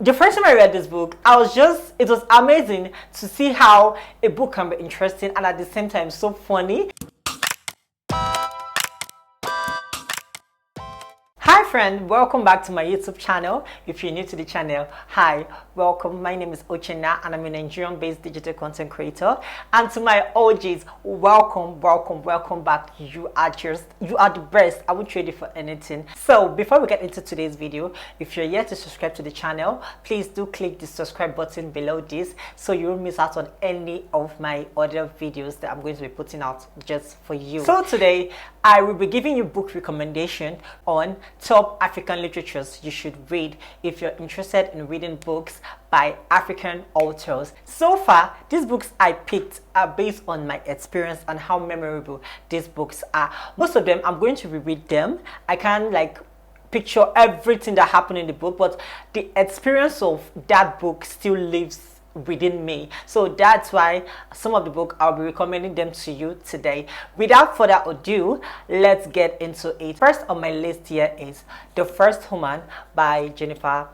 The first time I read this book, it was amazing to see how a book can be interesting and at the same time so funny. Hi friend, welcome back to my YouTube channel. If you're new to the channel, hi, welcome. My name is Ochena and I'm a Nigerian-based digital content creator. And to my OGs, welcome back. You are the best. I would trade you for anything. So before we get into today's video, if you're yet to subscribe to the channel, please do click the subscribe button below this so you won't miss out on any of my other videos that I'm going to be putting out just for you. So today, I will be giving you book recommendation on top African literatures you should read if you're interested in reading books by African authors. So far, these books I picked are based on my experience and how memorable these books are. Most of them, I'm going to reread them. I can't picture everything that happened in the book, but the experience of that book still lives within me. So that's why some of the book I'll be recommending them to you today. Without further ado, let's get into it. First on my list here is The First Woman by Jennifer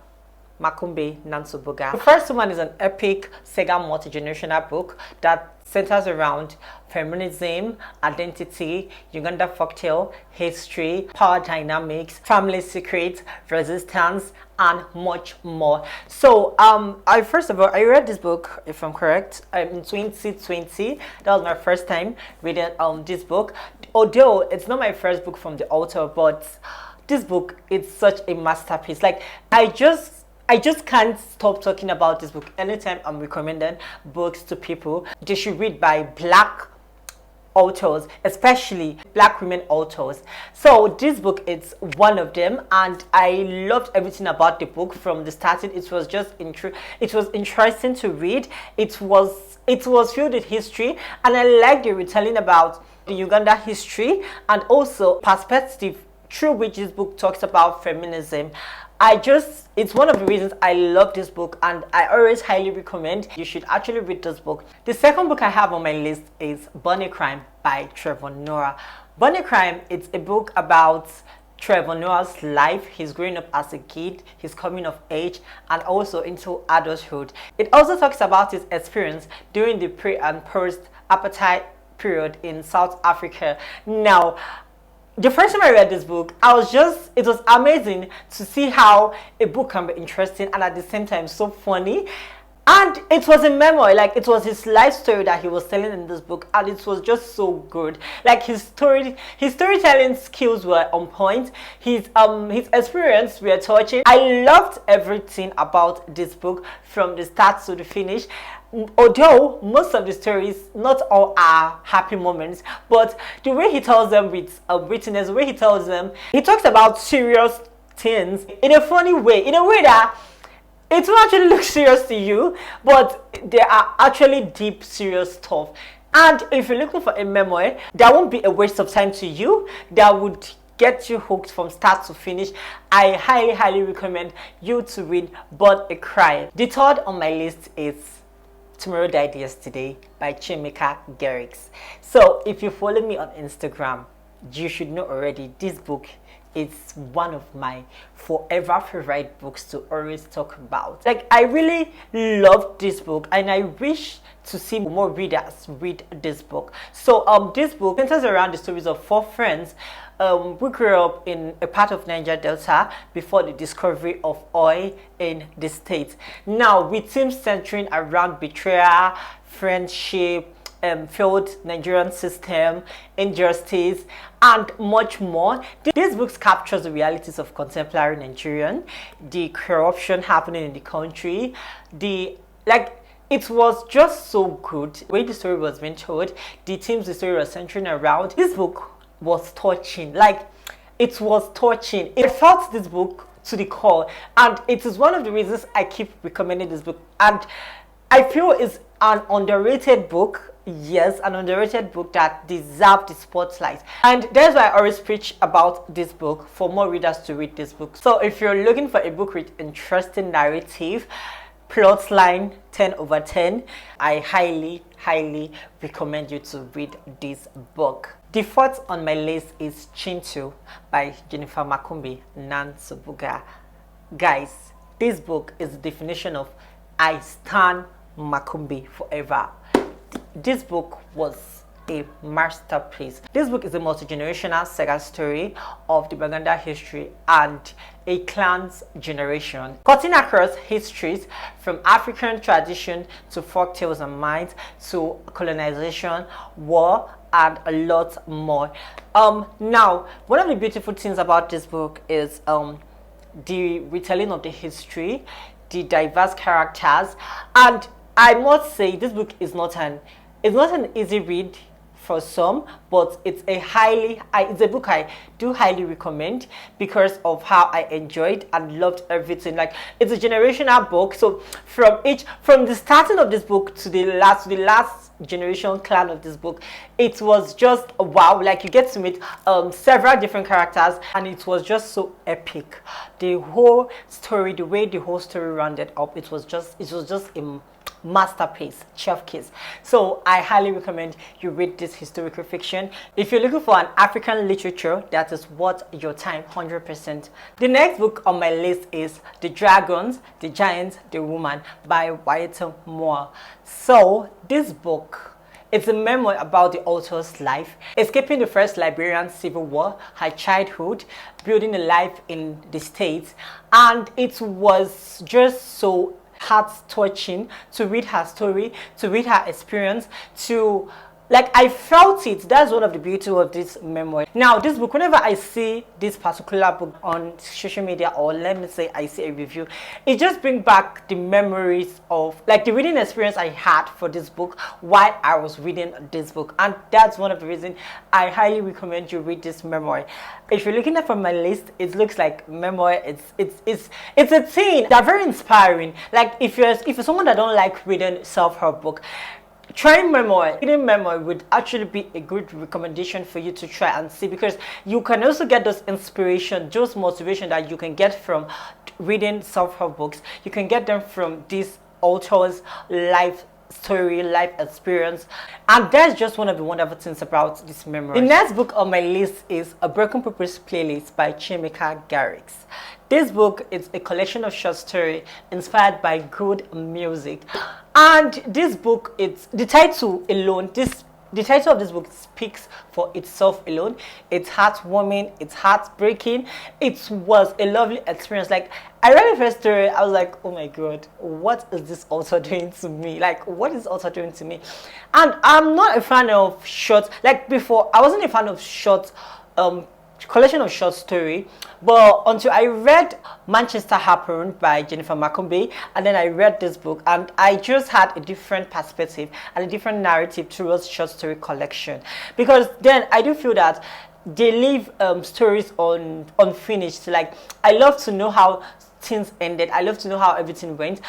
Makumbe Nansobuga. The First Woman is an epic Segi multi-generational book that centers around feminism, identity, Uganda folktale, history, power dynamics, family secrets, resistance, and much more. So I read this book, if I'm correct, in 2020. That was my first time reading this book. Although it's not my first book from the author, but this book is such a masterpiece. I just can't stop talking about this book. Anytime I'm recommending books to people, they should read by Black authors, especially Black women authors. So this book is one of them, and I loved everything about the book from the starting. It was just it was interesting to read. It was filled with history, and I like the retelling about the Uganda history and also perspective through which this book talks about feminism. It's one of the reasons I love this book, and I always highly recommend you should actually read this book. The second book I have on my list is Born a Crime by Trevor Noah. Born a Crime, it's a book about Trevor Noah's life. He's growing up as a kid, he's coming of age, and also into adulthood. It also talks about his experience during the pre and post apartheid period in South Africa. Now, the first time I read this book, it was amazing to see how a book can be interesting and at the same time so funny. And it was a memoir, it was his life story that he was telling in this book, and it was just so good. His storytelling skills were on point. His experience were touching. I loved everything about this book from the start to the finish. Although most of the stories, not all are happy moments, but the way he tells them with wittiness, the way he tells them, he talks about serious things in a funny way, in a way that it will actually look serious to you, but there are actually deep, serious stuff. And if you're looking for a memoir, that won't be a waste of time to you, that would get you hooked from start to finish. I highly recommend you to read Born a Crime. The third on my list is Tomorrow Died Yesterday by Chimika Gerix. So if you follow me on Instagram, you should know already this book is one of my forever favorite books to always talk about. I really love this book, and I wish to see more readers read this book. So this book centers around the stories of four friends who grew up in a part of Niger Delta before the discovery of oil in the States. Now, with themes centering around betrayal, friendship, failed Nigerian system, injustice, and much more. This book captures the realities of contemporary Nigerian, the corruption happening in the country, it was just so good. The way the story was being told, the themes the story was centering around, this book was touching. It was touching. It felt this book to the core, and it is one of the reasons I keep recommending this book. And I feel it's an underrated book. Yes, an underrated book that deserves the spotlight, and that's why I always preach about this book for more readers to read this book. So if you're looking for a book with interesting narrative, plot line 10 over 10, I highly recommend you to read this book. The fourth on my list is Kintu by Jennifer Makumbe Nansobuga. Guys, this book is the definition of I stand Makumbi forever. This book was a masterpiece. This book is a multi-generational saga story of the Baganda history and a clan's generation, cutting across histories from African tradition to folk tales and myths to colonization, war, and a lot more. Now, one of the beautiful things about this book is the retelling of the history, the diverse characters, and I must say this book is not an easy read for some, but it's a book I do highly recommend because of how I enjoyed and loved everything. Like, it's a generational book, so from the starting of this book to the last generation clan of this book, it was just wow. Like, you get to meet several different characters, and it was just so epic. The whole story, the way the whole story rounded up, it was just a masterpiece, chef kiss. So I highly recommend you read this historical fiction. If you're looking for an African literature that is worth your time, 100%. The next book on my list is The Dragons, the Giants, the Woman by Wyatt Moore. So this book, it's a memoir about the author's life, escaping the first Liberian civil war, her childhood, building a life in the States, and it was just so heart-touching to read her story, to read her experience, I felt it. That's one of the beauty of this memoir. Now, this book, whenever I see this particular book on social media, or let me say I see a review, it just brings back the memories of the reading experience I had for this book while I was reading this book, and that's one of the reasons I highly recommend you read this memoir. If you're looking at from my list, it looks like memoir. It's a thing. They're very inspiring. Like, if you're someone that don't like reading self-help book, trying memoir, reading memoir would actually be a good recommendation for you to try and see, because you can also get those inspiration, those motivation that you can get from reading self-help books. You can get them from these authors' life story, life experience, and that's just one of the wonderful things about this memoir. The next book on my list is A Broken Purpose Playlist by Chimika Garrix. This book is a collection of short stories inspired by good music, and this book, it's the title alone, the title of this book speaks for itself alone. It's heartwarming, it's heartbreaking. It was a lovely experience. Like, I read the first story, I was like, oh my god, what is this author doing to me? Like, what is author doing to me? And I'm not a fan of short, like before, I wasn't a fan of short collection of short story, but until I read Manchester Happened by Jennifer Makumbi, and then I read this book, and I just had a different perspective and a different narrative towards short story collection, because then I do feel that they leave stories unfinished. Like, I love to know how things ended. I love to know how everything went,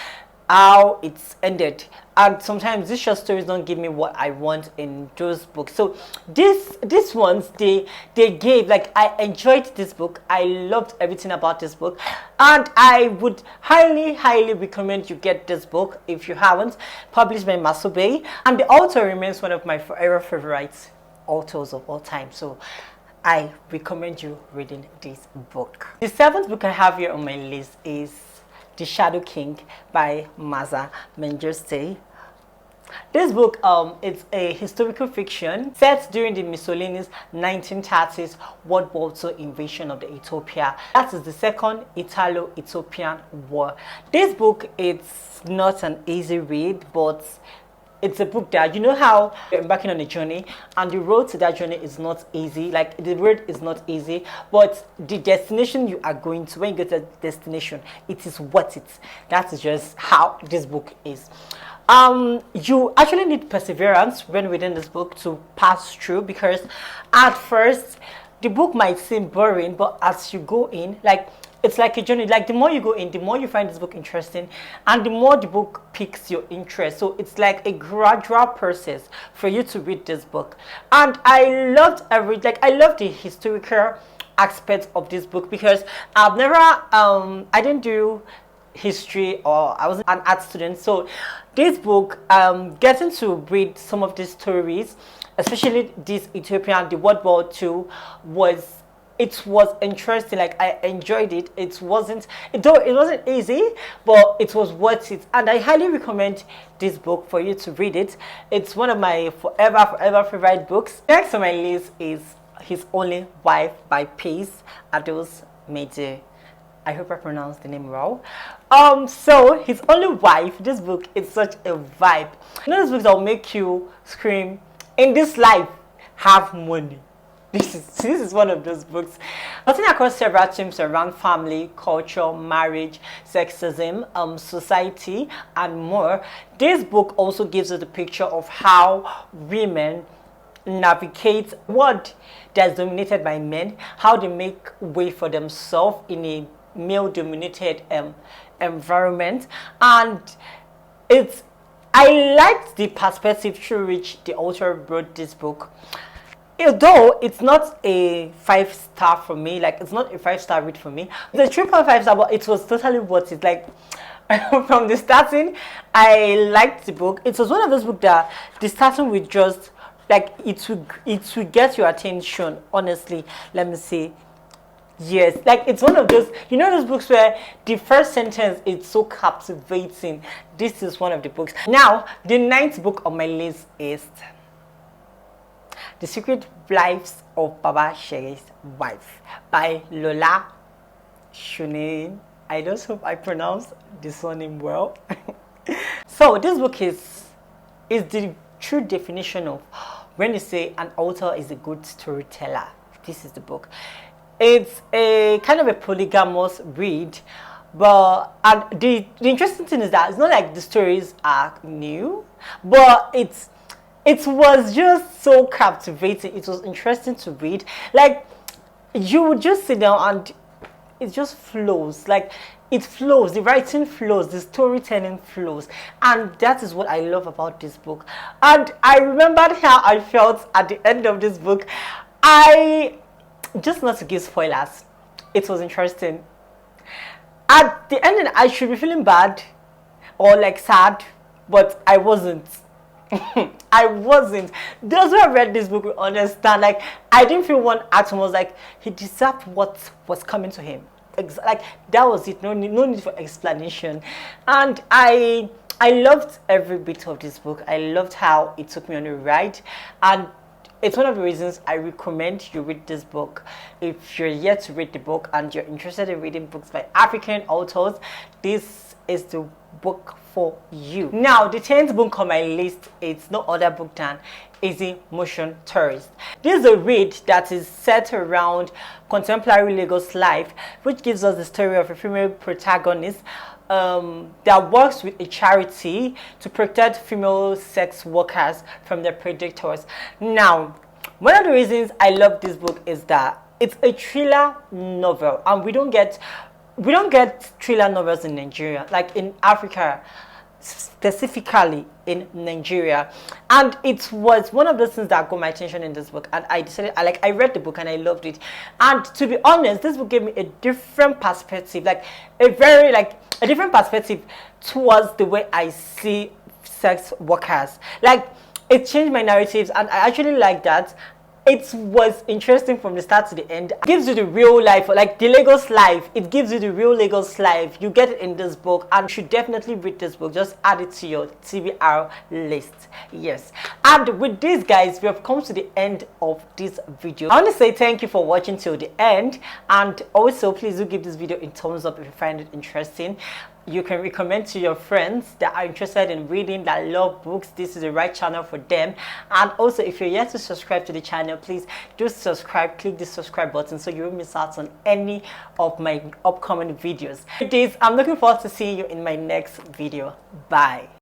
how it's ended, and sometimes these short stories don't give me what I want in those books. So these ones, they gave, like, I enjoyed this book. I loved everything about this book, and I would highly recommend you get this book if you haven't. Published by Masube, and the author remains one of my forever favorite authors of all time, so I recommend you reading this book. The seventh book I have here on my list is The Shadow King by Maza Menjeste. This book, it's a historical fiction set during the Mussolini's 1930s World War II invasion of the Ethiopia. That is the second Italo-Ethiopian war. This book, it's not an easy read, but it's a book that, you know how you're embarking on a journey, and the road to that journey is not easy. Like, the road is not easy, but the destination you are going to, when you get to the destination, it is worth it. That is just how this book is. You actually need perseverance when reading this book to pass through, because at first the book might seem boring, but as you go in, like, it's like a journey. Like, the more you go in, the more you find this book interesting, and the more the book piques your interest. So it's like a gradual process for you to read this book. And I loved I love the historical aspect of this book, because I've never I didn't do history, or I wasn't an art student. So this book, getting to read some of these stories, especially this Ethiopian, the World War II, was it was interesting. Like, I enjoyed it. It wasn't easy, but it was worth it, and I highly recommend this book for you to read it. It's one of my forever favorite books. Next on my list is His Only Wife by Peace Ados Meje. I hope I pronounced the name well. So His Only Wife, this book is such a vibe. You know, those books that will make you scream, in this life, have money. This is one of those books. Cutting across several themes around family, culture, marriage, sexism, society, and more. This book also gives us the picture of how women navigate what that's dominated by men, how they make way for themselves in a male-dominated environment. And I liked the perspective through which the author wrote this book. Although it's not a 5-star for me, like it's not a 5-star read for me. The 3.5 star, but it was totally worth it. Like from the starting, I liked the book. It was one of those books that the starting with just like it would get your attention. Honestly, let me say. Yes, like it's one of those, you know, those books where the first sentence is so captivating. This is one of the books. Now, the 9th book on my list is The Secret Lives of Baba Segi's Wife by Lola Shunin. I just hope I pronounced this name well. So this book is the true definition of when you say an author is a good storyteller. This is the book. It's a kind of a polygamous read, but the interesting thing is that it's not like the stories are new, but it was just so captivating. It was interesting to read. Like, you would just sit down and it just flows. Like, it flows. The writing flows. The storytelling flows. And that is what I love about this book. And I remembered how I felt at the end of this book. Just not to give spoilers, it was interesting. At the ending, I should be feeling bad or like sad, but I wasn't. I wasn't. Those who have read this book will understand. Like, I didn't feel one atom was like he deserved what was coming to him. Like, that was it. No need for explanation. And I loved every bit of this book. I loved how it took me on a ride, and it's one of the reasons I recommend you read this book. If you're yet to read the book and you're interested in reading books by African authors, this is the book for you. Now, the 10th book on my list is no other book than Easy Motion Tourist. This is a read that is set around contemporary Lagos life, which gives us the story of a female protagonist that works with a charity to protect female sex workers from their predators. Now, one of the reasons I love this book is that it's a thriller novel, and we don't get thriller novels in Nigeria, like in Africa, specifically in Nigeria. And it was one of those things that got my attention in this book, and I decided I read the book and I loved it. And to be honest, this book gave me a different perspective, like a different perspective towards the way I see sex workers. Like, it changed my narratives, and I actually like that. It was interesting from the start to the end. It gives you the real life, like the Lagos life. It gives you the real Lagos life. You get it in this book, and you should definitely read this book. Just add it to your TBR list. Yes. And with this, guys, we have come to the end of this video. I want to say thank you for watching till the end, and also please do give this video a thumbs up if you find it interesting. You can recommend to your friends that are interested in reading, that love books. This is the right channel for them. And also, if you're yet to subscribe to the channel, please do subscribe. Click the subscribe button so you won't miss out on any of my upcoming videos. With this, I'm looking forward to seeing you in my next video. Bye.